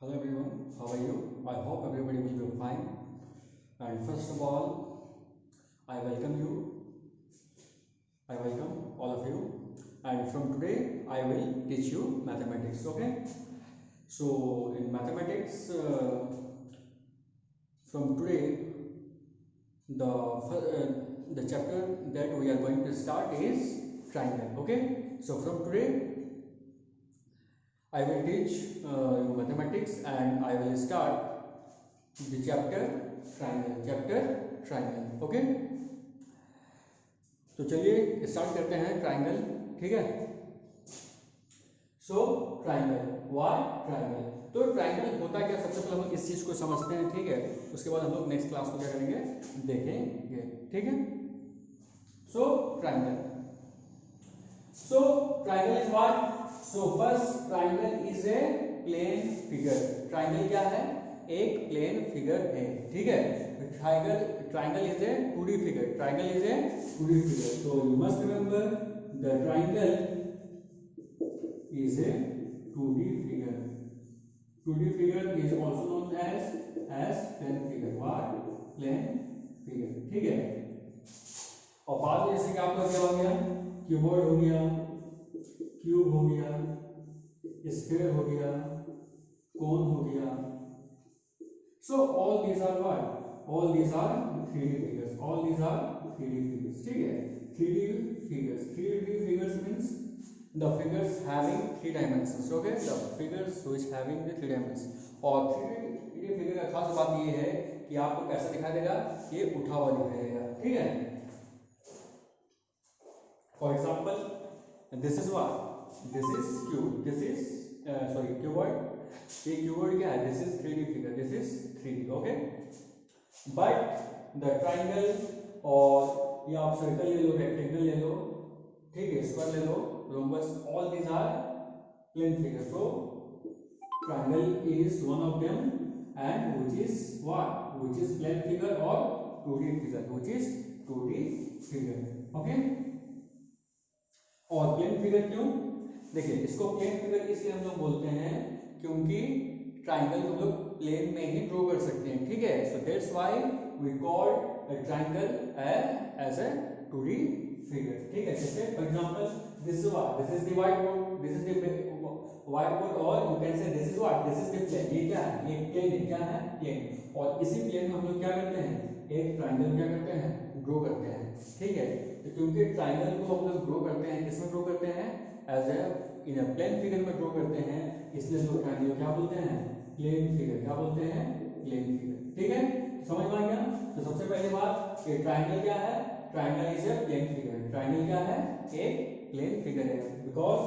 Hello everyone, how are you? I hope everybody will be fine. And first of all, I welcome you. I welcome all of you. And from today, I will teach you mathematics. Okay? So in mathematics, from today, the chapter that we are going to start is triangle. Okay? So from today, I will teach you mathematics, and I will start the chapter triangle. Okay, तो चलिए start करते हैं triangle. ठीक है. So triangle, why triangle. तो triangle होता क्या, सबसे पहले हम लोग इस चीज को समझते हैं. ठीक है. उसके बाद हम लोग नेक्स्ट क्लास में क्या करेंगे, देखेंगे. ठीक है. So triangle, so triangle is what. So first triangle is a plane figure. Triangle क्या है, एक प्लेन फिगर है. ठीक है. Triangle is a 2D figure. Triangle is a 2D figure. so you must remember the triangle is a 2D figure. 2D figure is also known as plane figure. what plane figure. ठीक है. और बाद में जैसे कि आपका क्या हो गया, क्यूबॉइड हो गया, क्यूब हो गया, स्फीयर हो गया, कोन हो गया. So all these are what? All these are 3D figures. All these are 3D figures. ठीक है. 3D figures. 3D figures means the figures having 3 dimensions. Okay? The figures which having the 3 dimensions. और 3D figure का खास बात ये है कि आपको कैसा दिखाई देगा, ये उठा हुआ दिखाई देगा. ठीक है. For example, this is what? This is cube. This is cuboid. ये क्यूबॉइड क्या है, this is 3D figure, this is 3D. Okay. But the triangle, और या आप सर्कल ले लो, रेक्टेंगल ले लो, ठीक है, स्क्वायर ले लो, rhombus, all these are plane figure. So triangle is one of them, and which is what, which is plane figure or 2D figure, which is 2D figure. Okay. और plane figure क्यों, देखिए इसको plane figure इसलिए हम लोग बोलते हैं क्योंकि ट्राइंगल को हम लोग प्लेन में ही ड्रॉ कर सकते हैं. ठीक है. So that's why we call a triangle as a 2D figure. ठीक है. जैसे for example this is what, this is the white board, this is the white board, और you can say this is what, this is the plane. ये क्या है, ये plane है. क्या है, प्लेन. और इसी प्लेन में हम लोग क्या करते हैं, एक ट्राइंगल क्या करते हैं, ड्रॉ करते हैं. ठीक है. तो क्योंकि ट्राइंगल को हम लोग ड्रॉ करते हैं, किसमें ड्रॉ करते हैं, as a in a plane figure में ड्रॉ करते हैं, इसलिए लोग ट्राइंगल क्या बोलते हैं, प्लेन फिगर. क्या बोलते हैं, प्लेन फिगर. ठीक है. समझ में आ गया. तो सबसे पहली बात, ये ट्राइंगल क्या है, triangle is a plane figure. Triangle क्या है, एक प्लेन फिगर है, because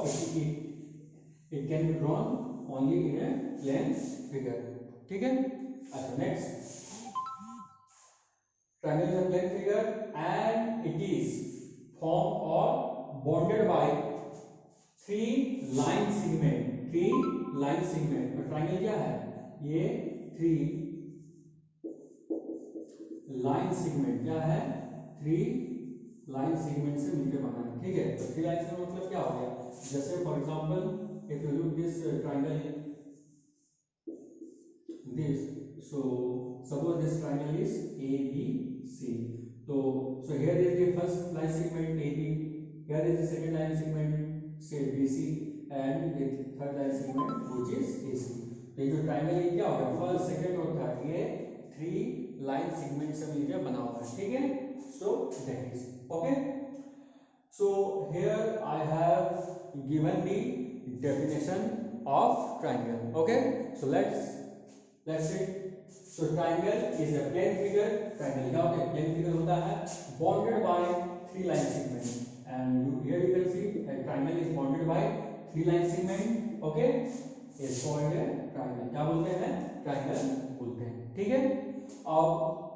it can be drawn only in a plane figure. ठीक है. अच्छा, next, triangle is a plane figure and it is formed or bonded by 3 line segment. 3 line segment. और triangle क्या है, ये 3 line segment. क्या है, 3 line segment से मिलकर बना है. ठीक है. तो 3 line segment मतलब क्या हो गया, जैसे for example if you look this triangle, this, so suppose this triangle is ABC. So here is the first line segment AB, here is the second line segment say BC, and the third line segment which is AC. तो ये जो triangle है क्या होगा, first second और third, ये 3 line segment से मिलकर बना हुआ है. ठीक है. So that is okay. So here I have given the definition of triangle. Okay. So let's see. So triangle is a plane figure. Triangle क्या होता है, plane figure होता है, bonded by 3 line segment, and here you can see a triangle is bonded by 3 line segment. Okay, is called a triangle. क्या बोलते हैं, triangle बोलते हैं. ठीक है. अब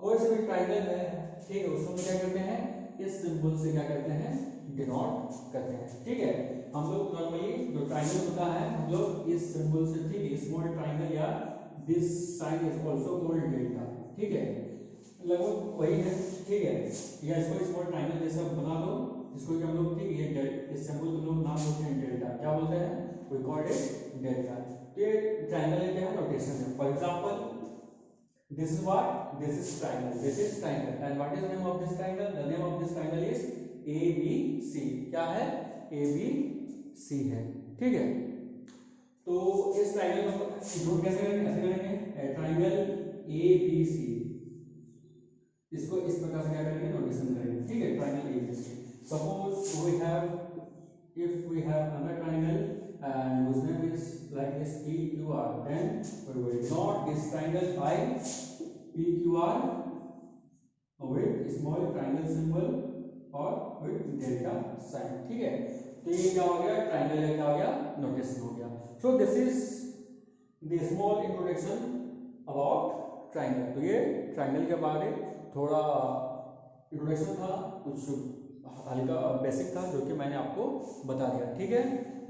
कोई से भी triangle है, ठीक है, उसको हम क्या करते हैं, इस सिंबल से क्या करते हैं, डिनोट करते हैं. ठीक है. हम लोग नॉर्मली जो ट्राइंगल होता है, हम लोग इस सिंबल से, ठीक है, स्मॉल ट्राइंगल या this sign is also called delta. ठीक है. लगभग वही है. ठीक है. या इसको स्मॉल ट्राइंगल जैसा बना लो, इसको हम लोग, ठीक है, इस सिंबल को लोग नाम बोलते हैं डेल्टा. क्या बोलते हैं, वी कॉल्ड इट डेल्टा. तो ये ट्राइंगल क्या है, notation है. For example, this is what? This is triangle. This is triangle. And what is the name of this triangle? The name of this triangle is ABC. क्या है? ABC है. ठीक है. तो इस ट्राइंगल को नोट कैसे करेंगे? ऐसे करेंगे, ट्राइंगल ABC. इसको इस प्रकार से क्या करेंगे? नोटेशन करेंगे. ठीक है, triangle ABC. Suppose we have, if we have another triangle and whose name is like this PQR, then we will denote this triangle by PQR with small triangle symbol or with delta sign. ठीक है, तो ये क्या हो गया? Triangle का क्या हो गया? नोटेशन हो गया. So this is the small introduction about triangle. तो ये ट्राइंगल के बारे थोड़ा इंट्रोडक्शन था, कुछ हल्का बेसिक था जो कि मैंने आपको बता दिया. ठीक है.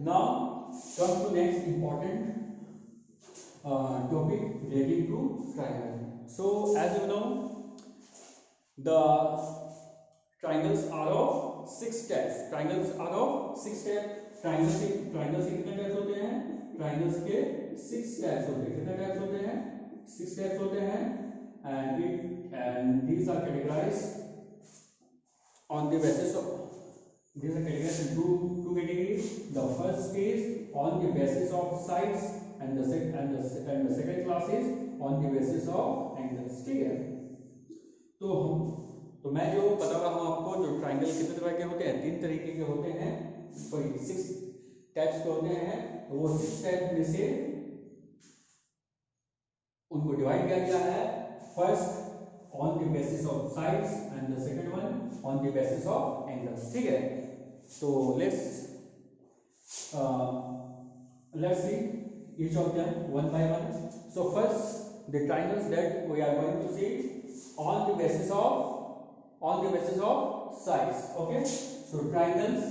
Now come to next important topic relating to triangle. So as you know, the triangles are of 6 types. Triangles are of 6 types. Triangles के कितने टाइप्स होते हैं? ट्राइंगल्स के 6 टाइप्स होते हैं. कितने टाइप्स होते हैं? 6 टाइप्स होते हैं. and these are categorized on the basis of, these are categorized in two categories. The first is on the basis of sides and the second class is on the basis of angles. ठीक है. तो मैं जो बता रहा हूँ आपको, जो ट्राइंगल कितने तरह के होते हैं? 3 तरीके के होते हैं. सॉरी, 6 टाइप्स के होते हैं. तो वो 6 टाइप में से उनको डिवाइड किया गया है. First on the basis of sides and the second one on the basis of angles. ठीक है. So let's see each of them one by one. So first, the triangles that we are going to see on the basis of sides. Okay. So triangles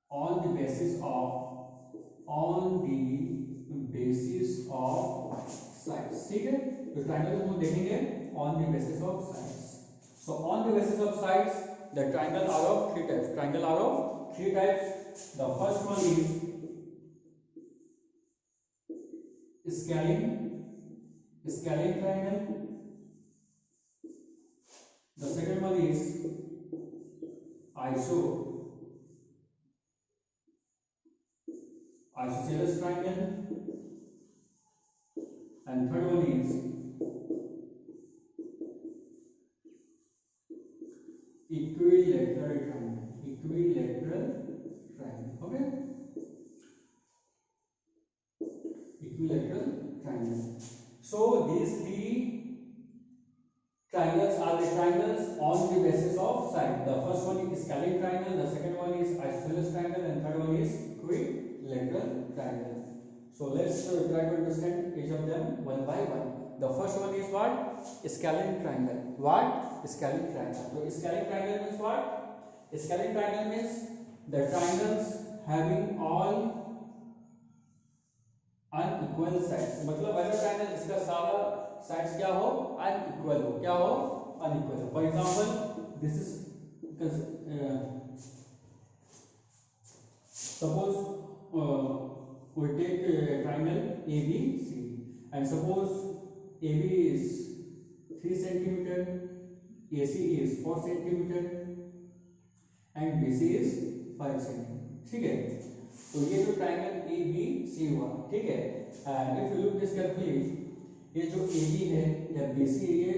on the basis of sides. ठीक है. तो triangle हम देखेंगे on the basis of sides. So on the basis of sides, the triangle are of 3 types. Triangle are of 3 types. The first one is scalene triangle. The second one is isosceles triangle. And third one is equilateral triangle. Okay. Equilateral triangle. So these 3 triangles are the triangles on the basis of side. The first one is scalene triangle, the second one is isosceles triangle, and third one is equilateral triangle. So let's try to understand each of them one by one. The first one is what? Scalene triangle. What? Scalene triangle. So scalene triangle means what? Scalene triangle means the triangles having all unequal sides. मतलब अगर triangle इसका सारा sides क्या हो? Unequal हो. क्या हो? Unequal हो. For example, this is suppose we take a triangle ABC, and suppose AB is 3 cm, AC is 4 cm, and BC is 5 cm. ठीक है. तो ये जो ट्राइंगल ABC हुआ. ठीक है. And if you look this carefully, ये जो AB है या BC है, ये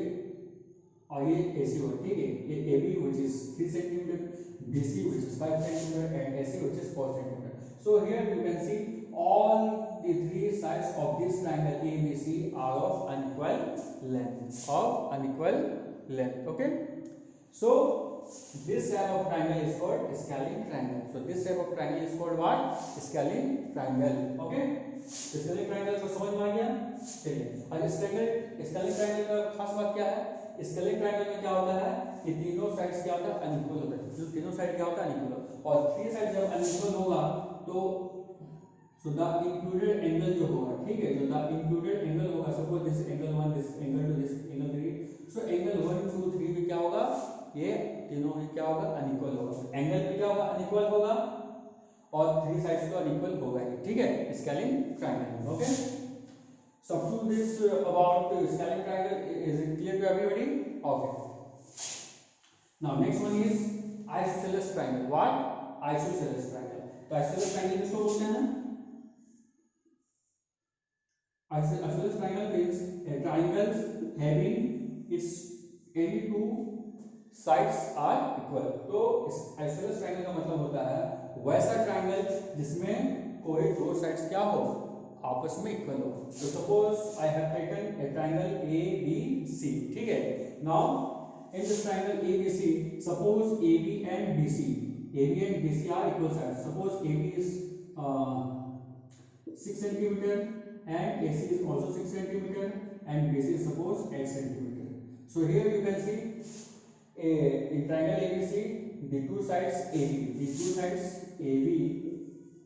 और ये AC हुआ. ठीक है. ये AB which is 3 cm, BC which is 5 cm, and AC which is 4 cm. So here you can see all the 3 sides of this triangle ABC are of unequal length. Okay. So this type of triangle is called scalene triangle. So this type of triangle is called what? Scalene triangle. Okay. Scaling triangle को समझ में आ गया. चलिए, अब scaling triangle का खास बात क्या है? स्केलिंग ट्रायंगल में क्या होता है कि तीनों साइड्स क्या होता है? अनइक्वल होता है. जो तीनों साइड क्या होता है? अनइक्वल. और 3 साइड जब अनइक्वल होगा तो द इंक्लूडेड एंगल जो होगा, ठीक है, जो द इंक्लूडेड एंगल होगा, suppose this angle 1, this angle 2, this angle 3. So angle 1, 2, 3 में क्या होगा? ये तीनों में क्या होगा? अनइक्वल होगा. एंगल में क्या होगा? अनइक्वल होगा. और 3 साइड्स तो अनइक्वल होगा ही, ठीक है, scaling triangle. Okay, so up to this about scalene triangle, is it clear to everybody? Okay, now next one is isosceles triangle. What? Isosceles triangle. तो isosceles triangle किसको बोलते हैं? Isosceles triangle means a triangle having its any two sides are equal. तो इस isosceles triangle का मतलब होता है वैसा ट्रायंगल जिसमें कोई दो साइड्स क्या हो, आपस में इक्वल हो। तो suppose I have taken a triangle A B C, ठीक है। Now in this triangle A B C, suppose A B and B C, A B and B C are equal sides. Suppose A B is 6 centimeter and AC is also 6 centimeter and BC is suppose 8 centimeter. So here you can see in triangle ABC, the two sides AB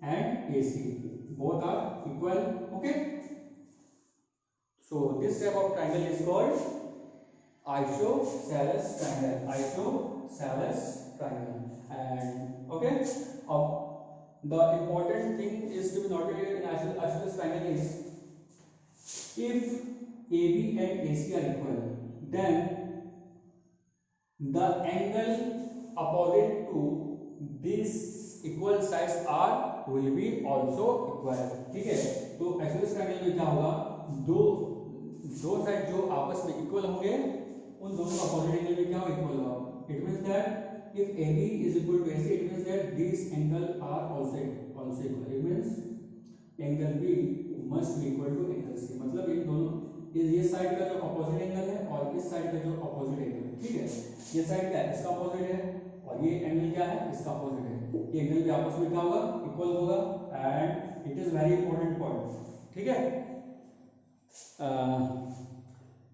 and AC both are equal. Okay, so this type of triangle is called isosceles triangle. And okay, the important thing is to be noted here in isosceles triangle is if AB and AC are equal, then the angle opposite to these equal sides are will be also equal, ठीक है। तो isosceles triangle में क्या होगा, दो side जो आपस में इक्वल होंगे उन दोनों अपोजिट एंगल में क्या इक्वल होगा। It means that if AB is equal to AC, it means that these angles are also equal. It means angle B must be equal to angle C. मतलब इन दोनों ये side का जो opposite angle है और इस side का जो अपोजिट एंगल है, ठीक है, ये साइड क्या है, इसका अपोजिट है, और ये एंगल क्या है, इसका अपोजिट है। ये एंगल भी आपस में क्या होगा, इक्वल होगा। And it is very important point, ठीक है।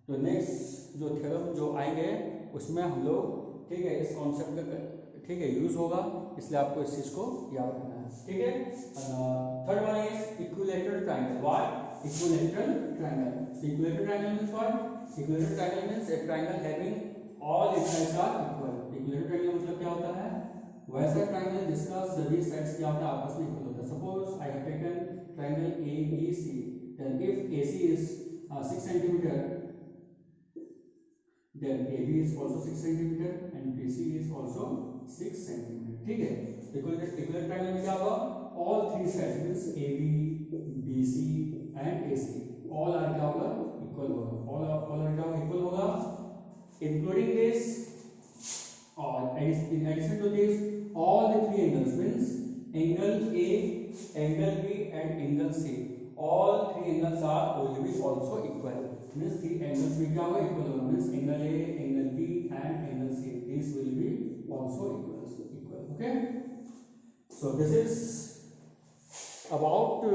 तो नेक्स्ट जो थ्योरम जो आएंगे उसमें हम लोग, ठीक है, इस कॉन्सेप्ट का, ठीक है, यूज होगा, इसलिए आपको इस चीज को याद रखना है, ठीक है। Third one is equilateral triangle. What? Equilateral triangle. So equilateral triangle means what? Equilateral triangle means a triangle having all its sides are equal. Equilateral triangle मतलब क्या होता है, वैसा ट्रायंगल जिसका सभी साइड्स क्या होता है, आपस में इक्वल होता है। Suppose I have taken triangle A B C, then if AC is 6 centimeter, then AB is also 6 centimeter and BC is also 6 centimeter, ठीक है। इक्विलैटरल ट्रायंगल में क्या होगा, all three sides means AB, BC and AC all are क्या होगा, equal होगा, all are क्या होगा, इक्वल होगा, including this, और in addition to this all the three angles means angle A, angle B and angle C, all three angles are will be also equal, means three angles भी क्या होगा, equal होगा, means angle A, angle B and angle C, these will be also equal. Okay, so this is about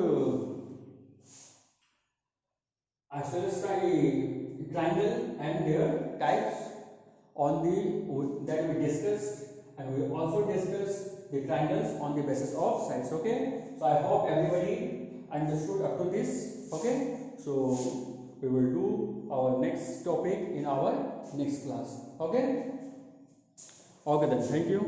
isosceles triangle and their types on the that we discussed, and we also discussed the triangles on the basis of sides. Okay, so I hope everybody understood up to this. Okay, so we will do our next topic in our next class. Okay, then, thank you.